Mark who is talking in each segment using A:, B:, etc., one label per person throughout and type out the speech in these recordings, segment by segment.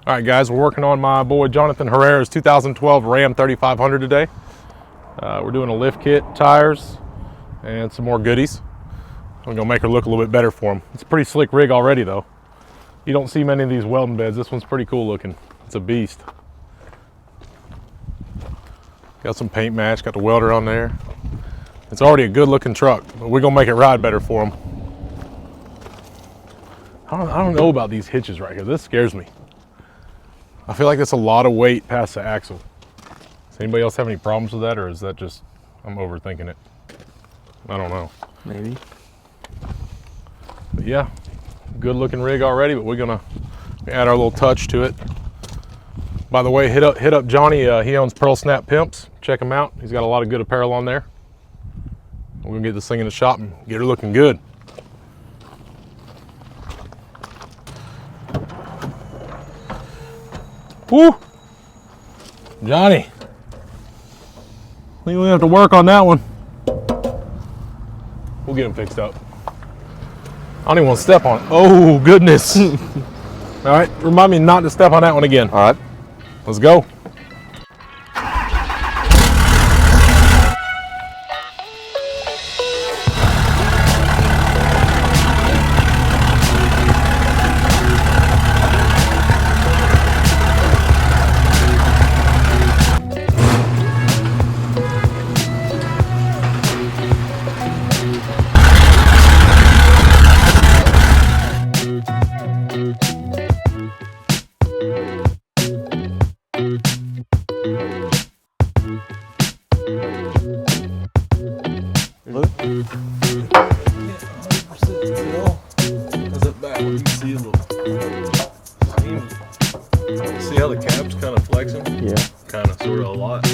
A: All right, guys, we're working on my boy Jonathan Herrera's 2012 Ram 3500 today. We're doing a lift kit, tires, and some more goodies. I'm gonna make her look a little bit better for him. It's a pretty slick rig already, though. You don't see many of these welding beds. This one's pretty cool looking. It's a beast. Got some paint match, got the welder on there. It's already a good looking truck, but we're gonna make it ride better for him. I don't know about these hitches right here. This scares me. I feel like that's a lot of weight past the axle. Does anybody else have any problems with that, or is that just, I'm overthinking it? I don't know.
B: Maybe.
A: But yeah, good looking rig already, but we're gonna add our little touch to it. By the way, hit up Johnny. He owns Pearl Snap Pimps. Check him out. He's got a lot of good apparel on there. We're gonna get this thing in the shop and get her looking good. Woo! Johnny, we have to work on that one. We'll get him fixed up. I don't even want to step on it. Oh, goodness. All right, remind me not to step on that one again.
B: All right.
A: Let's go. See how the cap's kind of flexing?
B: Yeah.
A: Kind of, sort of, a lot.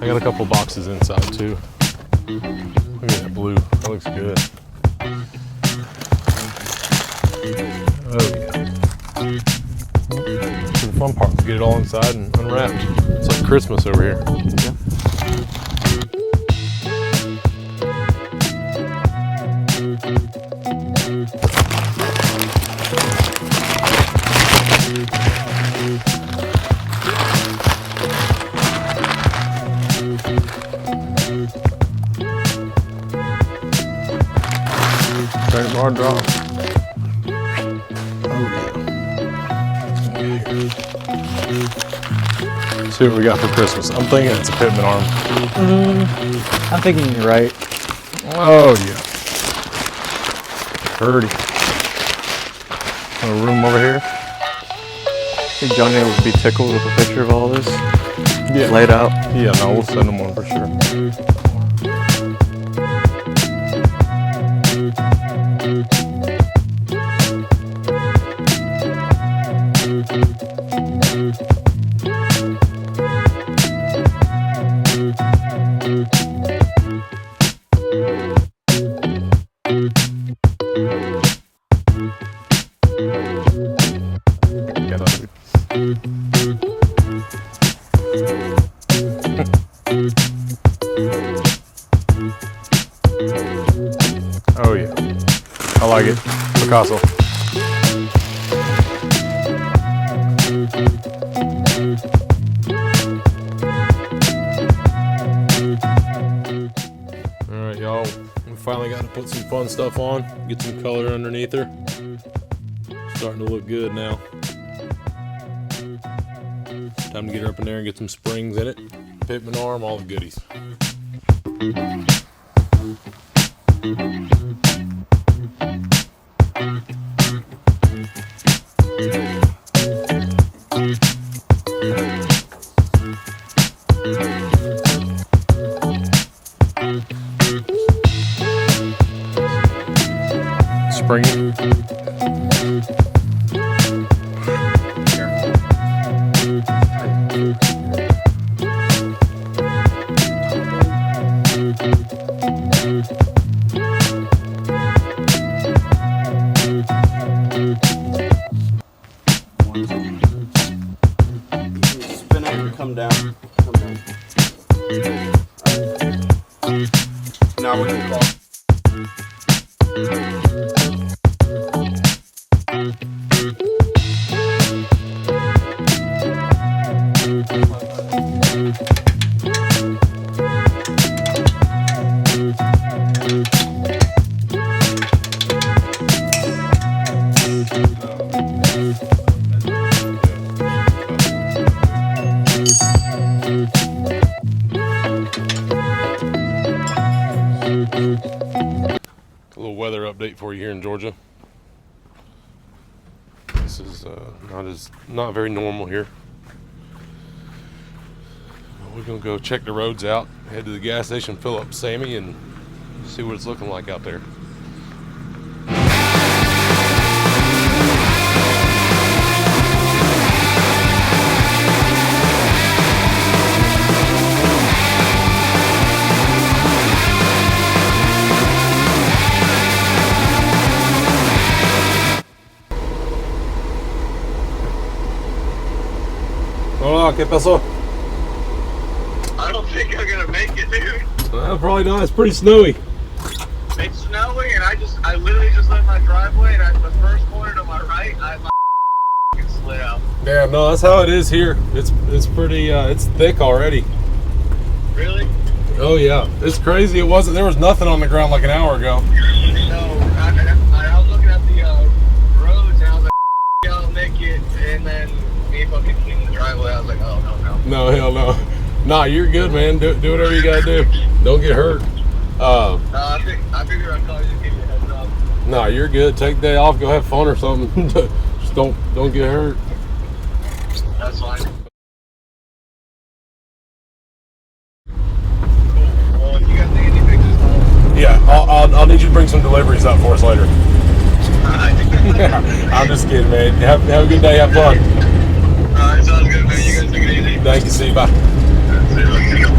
A: I got a couple boxes inside too. Look at that blue, that looks good. Oh yeah. This is the fun part, get it all inside and unwrapped. It's like Christmas over here.
B: Yeah.
A: Very hard drop. See what we got for Christmas. I'm thinking it's a pitman arm.
B: I'm thinking you're right.
A: Oh yeah. Pretty. A room over here.
B: I think Johnny would be tickled with a picture of all this.
A: Yeah.
B: Laid out.
A: Yeah, no, we'll send them one for sure. Oh yeah, I like it. Picasso. All right, y'all. We finally got to put some fun stuff on. Get some color underneath her. Starting to look good now. Time to get her up in there and get some springs in it. Pitman arm, all the goodies. Springy.
C: Spin out and come down. Come down. Alright. Now we're gonna crawl.
A: A little weather update for you here in Georgia. This is not very normal here. We're gonna go check the roads out, head to the gas station, fill up Sammy, and see what it's looking like out there. Hola, ¿qué pasó?
D: I don't think I'm gonna make it, dude.
A: Probably not. It's pretty snowy.
D: It's snowing, and I literally just left my driveway, and the first corner to my right, I slid out.
A: Yeah, no, that's how it is here. It's pretty. It's thick already.
D: Really?
A: Oh yeah, it's crazy. There was nothing on the ground like an hour ago.
D: No, I was looking at the roads, and I was like, I'll make it, and then me fucking in the driveway, I was like, oh, no.
A: No, hell no. Nah, you're good, man. Do whatever you gotta do. Don't get hurt.
D: I figured I'd call you to give you a heads up.
A: Nah, you're good. Take the day off. Go have fun or something. Just don't get hurt.
D: That's fine. Cool. Well, if you guys need any pictures,
A: Yeah, I'll need you to bring some deliveries up for us later.
D: Alright.
A: I'm just kidding, man. Have a good day. Have fun.
D: Alright, sounds good, man. You guys take it easy.
A: Thank you. See you. Bye.
D: See you later.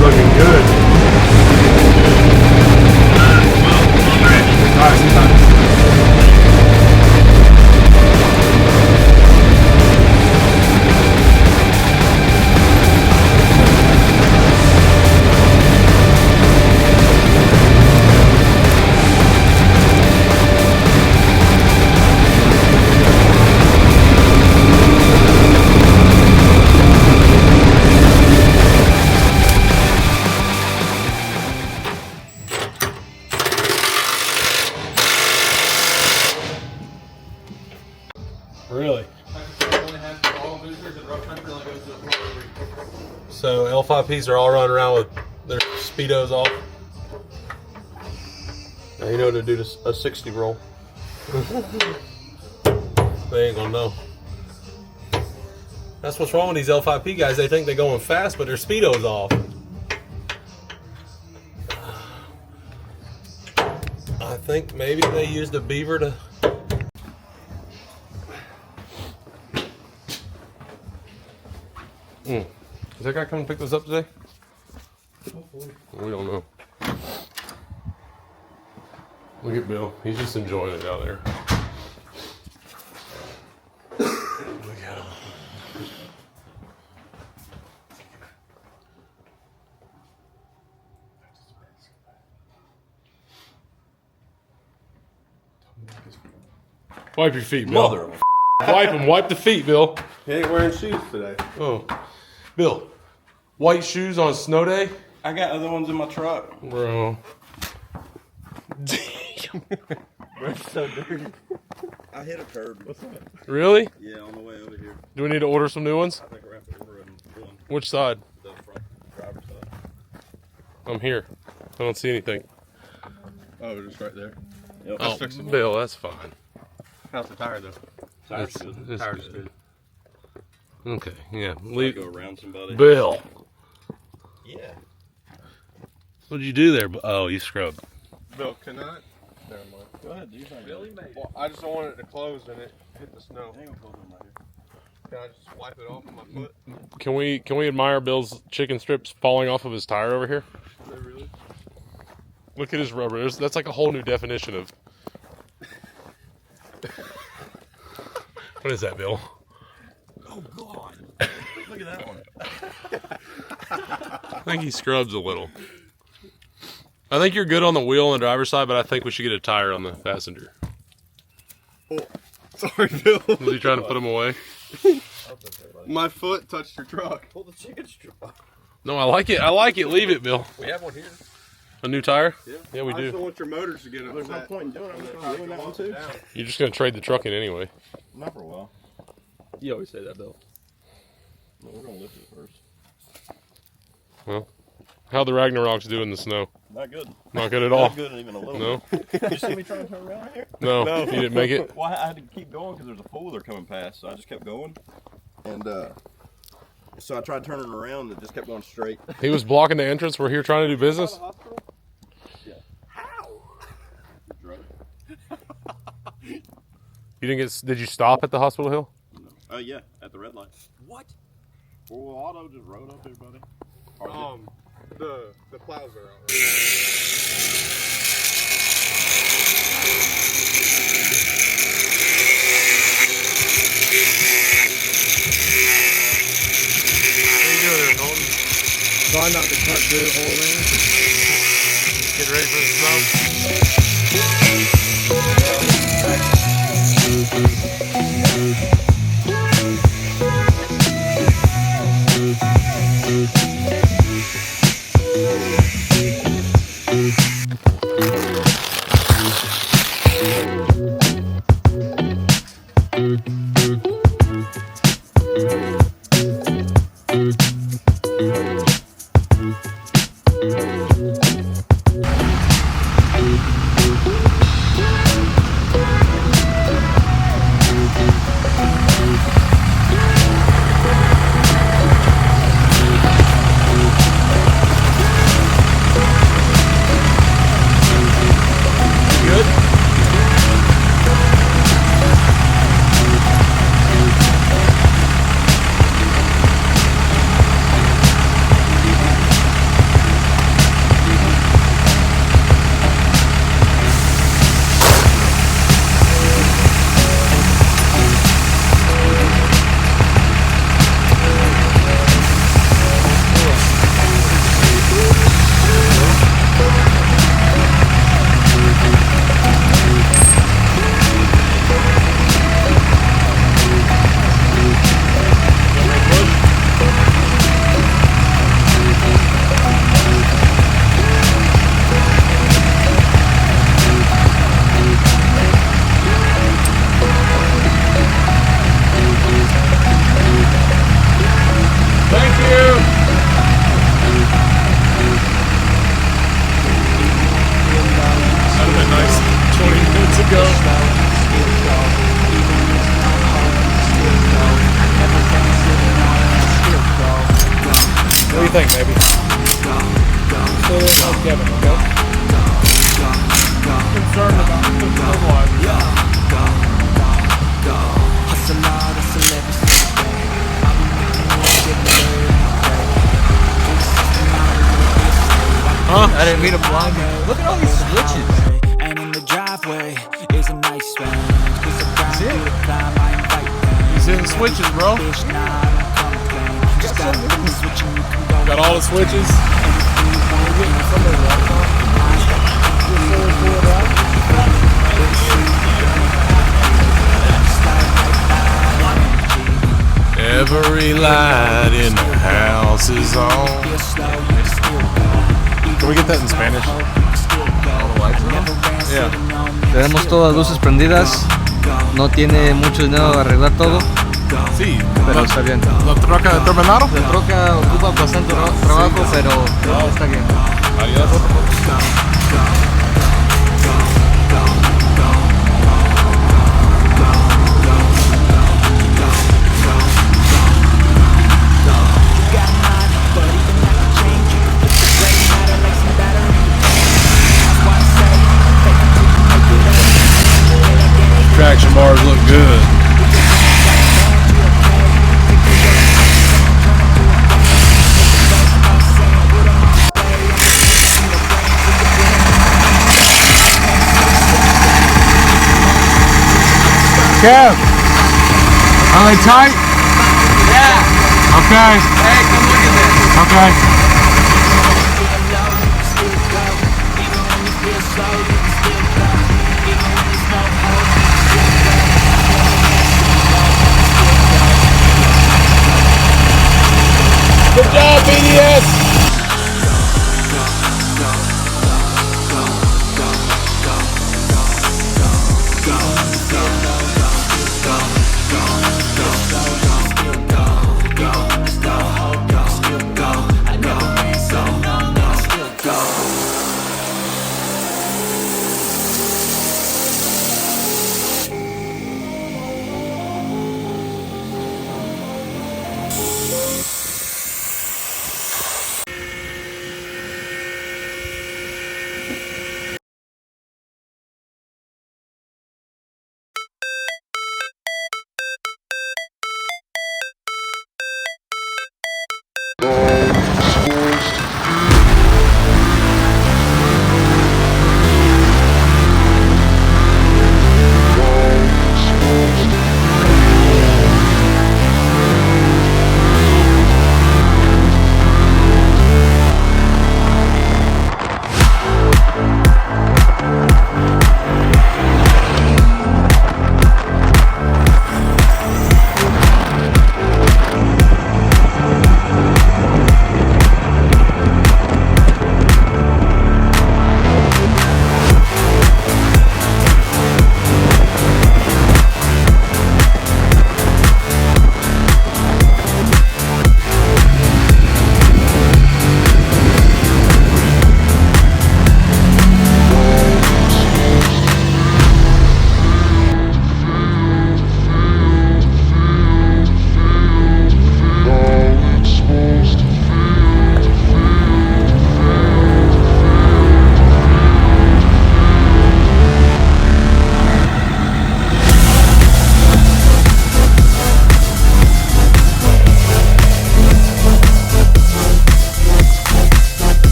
A: Looking good. Really? So L5Ps are all running around with their speedos off. Now you know to do a 60 roll. They ain't gonna know. That's what's wrong with these L5P guys. They think they're going fast, but their speedo's off. I think maybe they used a beaver to. Is that guy coming to pick this up today? Hopefully. We don't know. Look at Bill. He's just enjoying it out there. Look at him. Wipe your feet, Bill.
C: Mother of
A: Wipe them. Wipe the feet, Bill.
C: He ain't wearing shoes today.
A: Oh. Bill, white shoes on a snow day?
C: I got other ones in my truck.
A: Bro.
C: Bro, it's so dirty. I hit a curb. What's that?
A: Really?
C: Yeah, on the way over here.
A: Do we need to order some new ones?
C: I think we're after ordering one.
A: Which side?
C: The front driver's side.
A: I'm here. I don't see anything.
C: Oh, just right there. Yep.
A: Oh, Bill, that's fine.
E: How's the tire though?
C: Tire's good.
A: It's
E: Tire's
A: good.
E: good.
A: Okay, yeah.
C: Go around somebody.
A: Bill,
C: Yeah.
A: what'd you do there? Oh, you scrubbed.
E: Bill, can I? Never mind.
C: Go ahead, do something.
E: Billy made it. Well, I just don't want it to close and it hit the snow.
C: I ain't gonna close them right here.
E: Can I just wipe it off with my foot?
A: Can we admire Bill's chicken strips falling off of his tire over here?
E: Is that really?
A: Look at his rubber. That's like a whole new definition of. What is that, Bill?
C: Oh God! Look at that one.
A: I think he scrubs a little. I think you're good on the wheel on the driver's side, but I think we should get a tire on the passenger.
E: Oh, sorry, Bill.
A: Was he trying to put him away?
E: My foot touched your truck.
C: Pull the chicken strip.
A: No, I like it. I like it. Leave it, Bill.
E: We have one here.
A: A new tire?
E: Yeah,
A: we
E: I just
A: do.
E: don't want your motors to get upset.
C: There's no point in doing it. I'm just gonna ruin that one too.
A: You're just going to trade the truck in anyway.
C: Not for a while.
B: You always say that, Bill.
C: No, we're gonna lift it first.
A: Well, how the Ragnaroks do in the snow?
C: Not good.
A: Not good at all.
C: Not good even a little.
A: No?
C: Did you see me trying to turn around right here?
A: No, you didn't make it?
C: Well, I had to keep going because there's a folder coming past, so I just kept going. And so I tried turning around and it just kept going straight.
A: He was blocking the entrance. We're here trying to do business.
C: Yeah. How?
A: You didn't get? Did you stop at the hospital hill?
C: Oh yeah, at the red light. What? Well, auto just rode up here, buddy.
E: The plows are out. What are you doing there, Colton?
B: Try not to cut through the whole thing.
A: Get ready for the snow. What do you think, baby? Like Kevin, okay? Concerned about the
B: Huh? I didn't mean to blind you. Look at all these switches.
F: And in the driveway is a nice range.
A: He's hitting switches, bro. Got all the switches. Every light in the house is on. Can we get that in Spanish? Yeah.
B: Tenemos todas las luces prendidas. No tiene mucho dinero de arreglar todo,
A: Sí,
B: pero está bien.
A: ¿La troca terminaron?
B: La troca ocupa bastante trabajo, pero todo está bien.
A: Adiós. Traction bars look good. Kev, are they tight?
B: Yeah.
A: Okay.
B: Hey, come look at this.
A: Okay. Good job, BDS.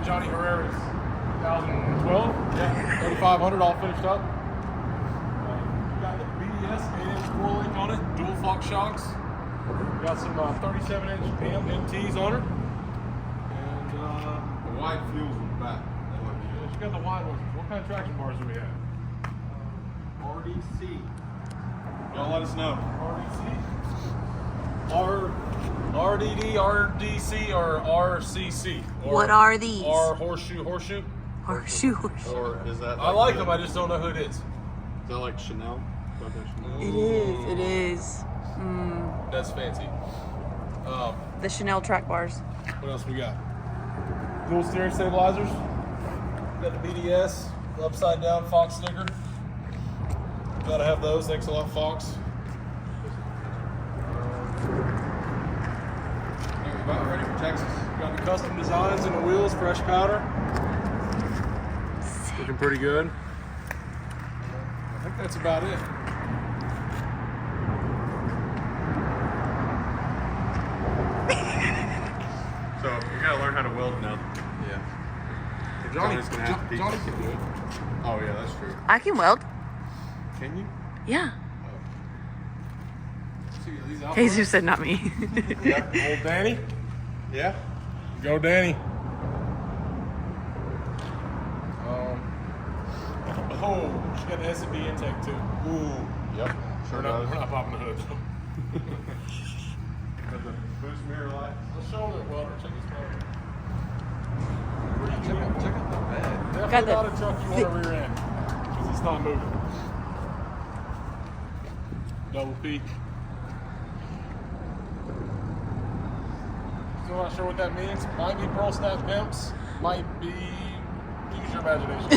A: Johnny Herrera's 2012, 3500 all finished up. Got the BDS 8-inch 4-link on it, dual Fox shocks. Got some 37-inch pimp MTs on her. And
E: The wide fuels in the back.
A: yeah, she got the wide ones. What kind of traction bars do we have?
E: RDC. Y'all let us know.
A: RDC? RDD, RDC, or RCC? Or
G: What are these?
A: R horseshoe?
G: Horseshoe.
E: Or is that?
A: I like them, I just don't know who it is.
E: Is that like Chanel?
G: It is.
A: That's fancy.
G: The Chanel track bars.
A: What else we got? Dual steering stabilizers. Got the BDS, upside down Fox sticker. Gotta have those, thanks a lot, Fox.
E: About ready for Texas.
A: Got the custom designs in the wheels, fresh powder. Looking pretty good. I think that's about it.
E: So we gotta learn how to weld now. Yeah. Johnny's gonna have to teach
A: Johnny
E: us.
A: can do it.
E: Oh yeah, that's true.
G: I can weld.
E: Can you?
G: Yeah.
A: See these out
G: Jesus
A: front?
G: said not me.
A: Old Danny.
E: Yeah.
A: Go Danny. Oh, she got the S&B intake too.
E: Ooh. Yep. Sure
A: We're
E: does.
A: not popping the hood.
E: Got the boost mirror lights.
A: Let's show her the welder. Check this out.
E: Check out the bed.
A: Definitely not a truck you want a rear end, because it's not moving. Double peak. Still not sure what that means. Might be pearl snap pimps. Might be. Use your imagination.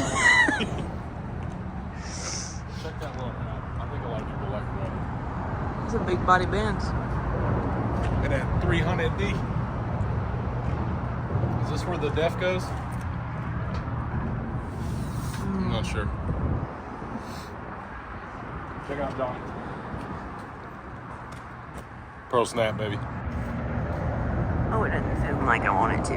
A: Check that welder out. I think a lot of people like the welder.
G: It's a big body Benz.
A: And that 300D. Is this where the def goes? No. not sure. Check out Johnny. Pearl snap, maybe.
G: Oh, it doesn't zoom like I want it to.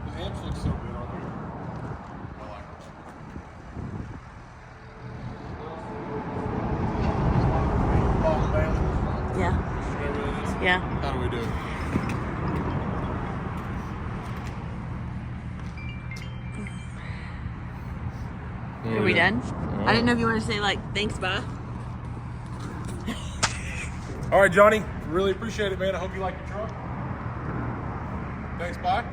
A: The amps look so good on here. I like it.
G: Yeah. Yeah.
A: How do we do it?
G: Are we done? I didn't know if you wanted to say like, thanks, bye.
A: All right, Johnny. Really appreciate it, man. I hope you like your truck. Thanks, bye.